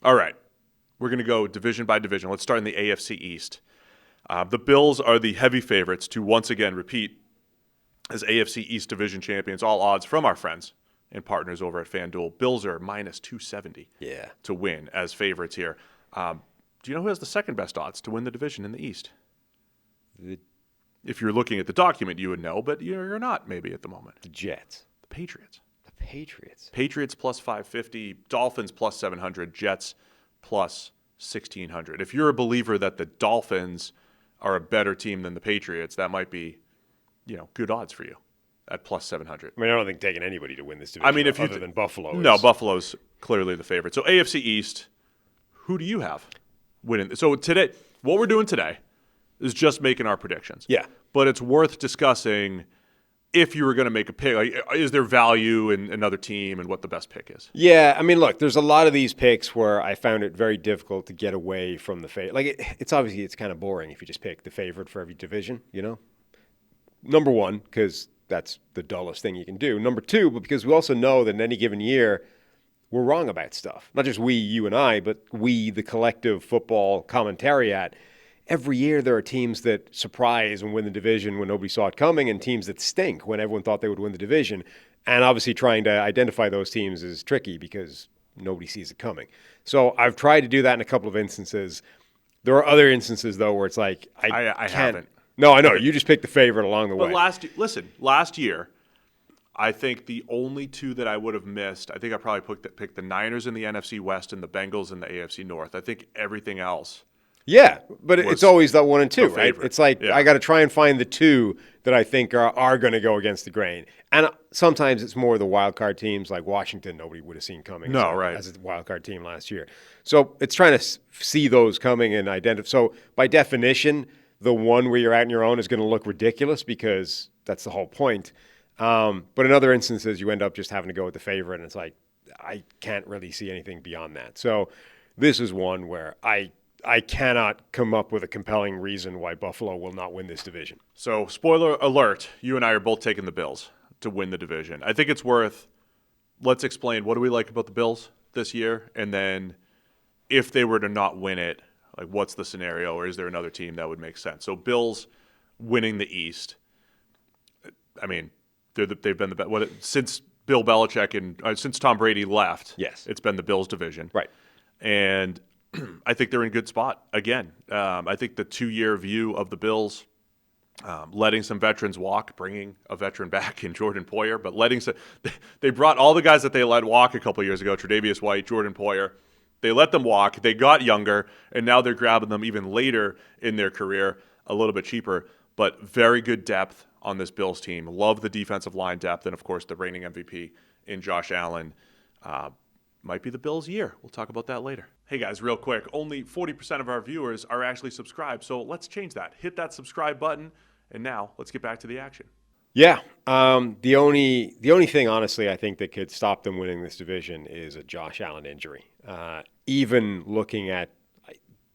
All right. We're going to go division by division. Let's start in the AFC East. The Bills are the heavy favorites to once again repeat as AFC East division champions. All odds from our friends and partners over at FanDuel. Bills are minus 270 to win as favorites here. Do you know who has the second best odds to win the division in the East? If you're looking at the document, you would know, but you're not maybe at the moment. The Jets. The Patriots. The Patriots. Patriots plus 550, Dolphins plus 700, Jets plus 1,600. If you're a believer that the Dolphins are a better team than the Patriots, that might be, good odds for you at plus 700. I mean, I don't think taking anybody to win this division other than Buffalo. No, Buffalo's clearly the favorite. So AFC East, who do you have winning? So today, what we're doing today is just making our predictions. Yeah. But it's worth discussing if you were going to make a pick. Like, is there value in another team and what the best pick is? Yeah, I mean, look, there's a lot of these picks where I found it very difficult to get away from the favorite. Like, it's obviously kind of boring if you just pick the favorite for every division, Number one, because that's the dullest thing you can do. Number two, but because we also know that in any given year, we're wrong about stuff. Not just we, you and I, but we, the collective football commentariat. Every year there are teams that surprise and win the division when nobody saw it coming, and teams that stink when everyone thought they would win the division. And obviously trying to identify those teams is tricky because nobody sees it coming. So I've tried to do that in a couple of instances. There are other instances, though, where it's like, I haven't. No, I know. You just picked the favorite along the way. But last year, I think the only two that I would have missed, I think I probably picked the Niners in the NFC West and the Bengals in the AFC North. I think everything else. Yeah, but it's always that 1 and 2, right? It's like yeah. I got to try and find the two that I think are going to go against the grain. And sometimes it's more the wild card teams like Washington nobody would have seen coming as a wild card team last year. So it's trying to see those coming and identify. So by definition, the one where you're at on your own is going to look ridiculous because that's the whole point. But in other instances, you end up just having to go with the favorite, and it's like I can't really see anything beyond that. So this is one where I cannot come up with a compelling reason why Buffalo will not win this division. So, spoiler alert, you and I are both taking the Bills to win the division. I think it's let's explain what do we like about the Bills this year, and then if they were to not win it, like what's the scenario, or is there another team that would make sense? So, Bills winning the East, I mean, they've been the best. Since Bill Belichick and since Tom Brady left, yes, it's been the Bills division. Right. And I think they're in a good spot again. I think the 2-year view of the Bills, letting some veterans walk, bringing a veteran back in Jordan Poyer, but they brought all the guys that they let walk a couple years ago, Tre'Davious White, Jordan Poyer. They let them walk. They got younger, and now they're grabbing them even later in their career, a little bit cheaper, but very good depth on this Bills team. Love the defensive line depth, and of course the reigning MVP in Josh Allen. Might be the Bills' year. We'll talk about that later. Hey guys, real quick, only 40% of our viewers are actually subscribed, so let's change that. Hit that subscribe button, and now let's get back to the action. Yeah, the only thing, honestly, I think that could stop them winning this division is a Josh Allen injury. Even looking at,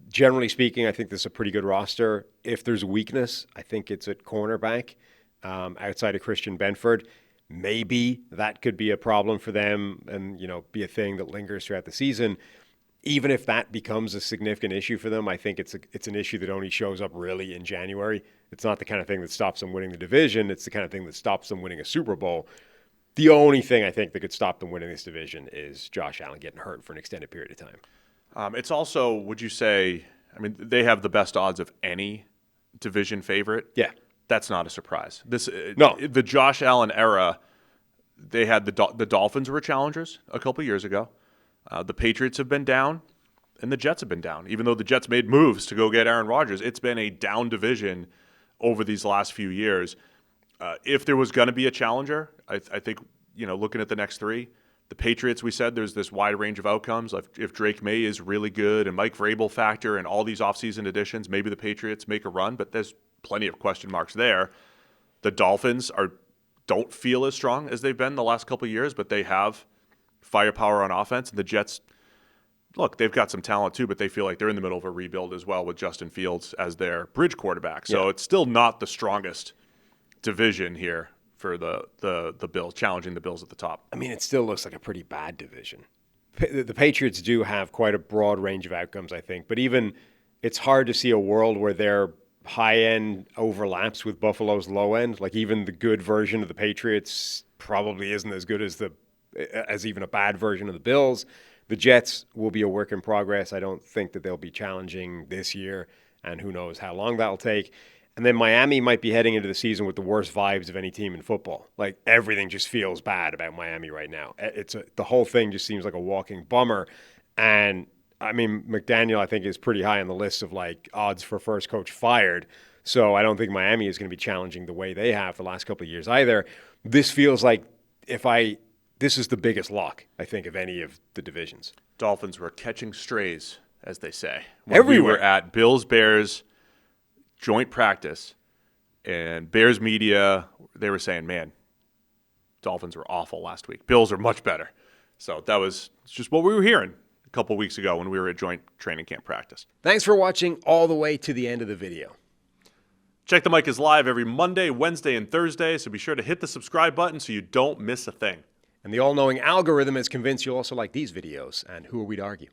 generally speaking, I think this is a pretty good roster. If there's weakness, I think it's at cornerback outside of Christian Benford. Maybe that could be a problem for them and, be a thing that lingers throughout the season. Even if that becomes a significant issue for them, I think it's an issue that only shows up really in January. It's not the kind of thing that stops them winning the division. It's the kind of thing that stops them winning a Super Bowl. The only thing I think that could stop them winning this division is Josh Allen getting hurt for an extended period of time. It's also, would you say, they have the best odds of any division favorite? Yeah. That's not a surprise. No. The Josh Allen era, they had the Dolphins were challengers a couple years ago. The Patriots have been down, and the Jets have been down. Even though the Jets made moves to go get Aaron Rodgers, it's been a down division over these last few years. If there was going to be a challenger, I think, looking at the next three, the Patriots, we said there's this wide range of outcomes. If Drake May is really good and Mike Vrabel factor and all these offseason additions, maybe the Patriots make a run, but there's plenty of question marks there. The Dolphins don't feel as strong as they've been the last couple of years, but they have firepower on offense. And the Jets, look, they've got some talent too, but they feel like they're in the middle of a rebuild as well with Justin Fields as their bridge quarterback. So It's still not the strongest division here for the Bills, challenging the Bills at the top. It still looks like a pretty bad division. the Patriots do have quite a broad range of outcomes, I think. But even it's hard to see a world where their high end overlaps with Buffalo's low end. Like even the good version of the Patriots probably isn't as good as even a bad version of the Bills. The Jets will be a work in progress. I don't think that they'll be challenging this year, and who knows how long that'll take. And then Miami might be heading into the season with the worst vibes of any team in football. Like everything just feels bad about Miami right now. The whole thing just seems like a walking bummer. And I mean, McDaniel, I think, is pretty high on the list of like odds for first coach fired. So I don't think Miami is going to be challenging the way they have the last couple of years either. This feels like this is the biggest lock, I think, of any of the divisions. Dolphins were catching strays, as they say. Everywhere. We were at Bills-Bears joint practice, and Bears media, they were saying, man, Dolphins were awful last week. Bills are much better. So that was just what we were hearing a couple of weeks ago when we were at joint training camp practice. Thanks for watching all the way to the end of the video. Check the Mic is live every Monday, Wednesday, and Thursday, so be sure to hit the subscribe button so you don't miss a thing. And the all-knowing algorithm is convinced you'll also like these videos, and who are we to argue?